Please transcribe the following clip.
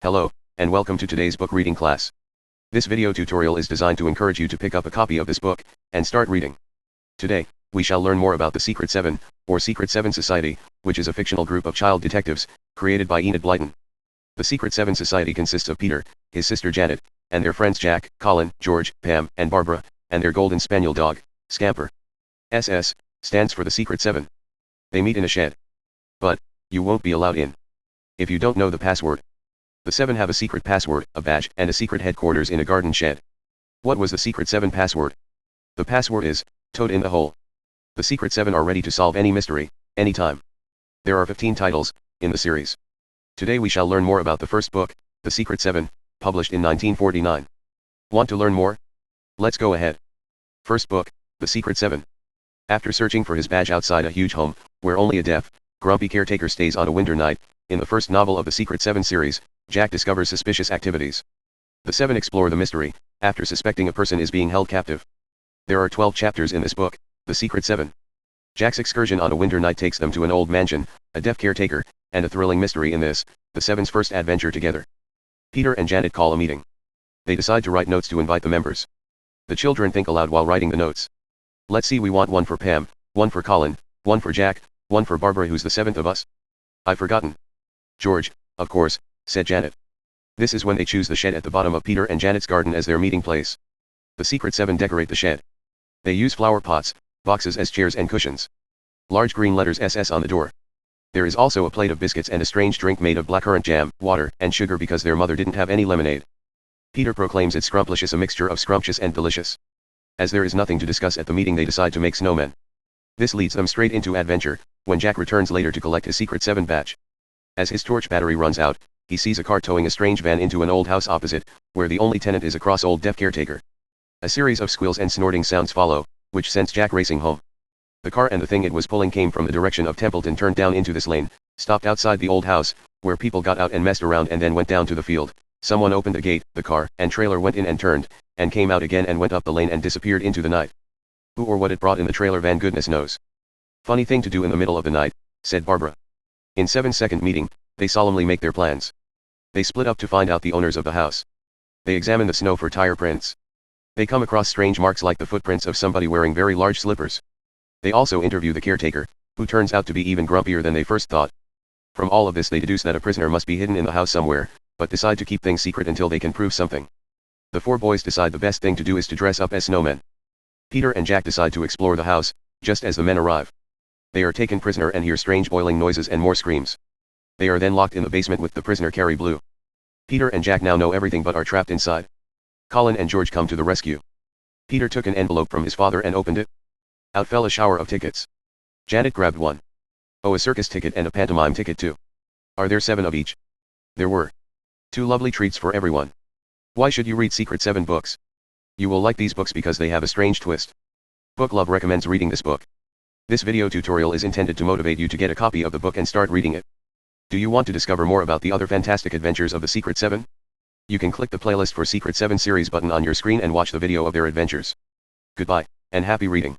Hello, and welcome to today's book reading class. This video tutorial is designed to encourage you to pick up a copy of this book, and start reading. Today, we shall learn more about the Secret Seven, or Secret Seven Society, which is a fictional group of child detectives, created by Enid Blyton. The Secret Seven Society consists of Peter, his sister Janet, and their friends Jack, Colin, George, Pam, and Barbara, and their golden spaniel dog, Scamper. SS stands for the Secret Seven. They meet in a shed. But you won't be allowed in if you don't know the password. The Seven have a secret password, a badge, and a secret headquarters in a garden shed. What was the Secret Seven password? The password is, Toad in the Hole. The Secret Seven are ready to solve any mystery, anytime. There are 15 titles in the series. Today we shall learn more about the first book, The Secret Seven, published in 1949. Want to learn more? Let's go ahead. First book, The Secret Seven. After searching for his badge outside a huge home, where only a deaf, grumpy caretaker stays on a winter night, in the first novel of the Secret Seven series, Jack discovers suspicious activities. The Seven explore the mystery, after suspecting a person is being held captive. There are 12 chapters in this book, The Secret Seven. Jack's excursion on a winter night takes them to an old mansion, a deaf caretaker, and a thrilling mystery in this, the Seven's first adventure together. Peter and Janet call a meeting. They decide to write notes to invite the members. The children think aloud while writing the notes. Let's see, we want one for Pam, one for Colin, one for Jack, one for Barbara. Who's the seventh of us? I've forgotten. George, of course, said Janet. This is when they choose the shed at the bottom of Peter and Janet's garden as their meeting place. The Secret Seven decorate the shed. They use flower pots, boxes as chairs and cushions. Large green letters SS on the door. There is also a plate of biscuits and a strange drink made of blackcurrant jam, water, and sugar because their mother didn't have any lemonade. Peter proclaims it's scrumptious, a mixture of scrumptious and delicious. As there is nothing to discuss at the meeting, they decide to make snowmen. This leads them straight into adventure, when Jack returns later to collect his Secret Seven badge. As his torch battery runs out, he sees a car towing a strange van into an old house opposite, where the only tenant is a cross old deaf caretaker. A series of squeals and snorting sounds follow, which sends Jack racing home. The car and the thing it was pulling came from the direction of Templeton, turned down into this lane, stopped outside the old house, where people got out and messed around, and then went down to the field. Someone opened the gate, the car and trailer went in and turned, and came out again and went up the lane and disappeared into the night. Who or what it brought in the trailer van, goodness knows. Funny thing to do in the middle of the night, said Barbara. In 7-second meeting, they solemnly make their plans. They split up to find out the owners of the house. They examine the snow for tire prints. They come across strange marks like the footprints of somebody wearing very large slippers. They also interview the caretaker, who turns out to be even grumpier than they first thought. From all of this they deduce that a prisoner must be hidden in the house somewhere, but decide to keep things secret until they can prove something. The four boys decide the best thing to do is to dress up as snowmen. Peter and Jack decide to explore the house, just as the men arrive. They are taken prisoner and hear strange boiling noises and more screams. They are then locked in the basement with the prisoner Carrie Blue. Peter and Jack now know everything but are trapped inside. Colin and George come to the rescue. Peter took an envelope from his father and opened it. Out fell a shower of tickets. Janet grabbed one. Oh, a circus ticket and a pantomime ticket too. Are there 7 of each? There were. 2 lovely treats for everyone. Why should you read Secret Seven books? You will like these books because they have a strange twist. Book Love recommends reading this book. This video tutorial is intended to motivate you to get a copy of the book and start reading it. Do you want to discover more about the other fantastic adventures of the Secret Seven? You can click the playlist for Secret Seven series button on your screen and watch the video of their adventures. Goodbye, and happy reading.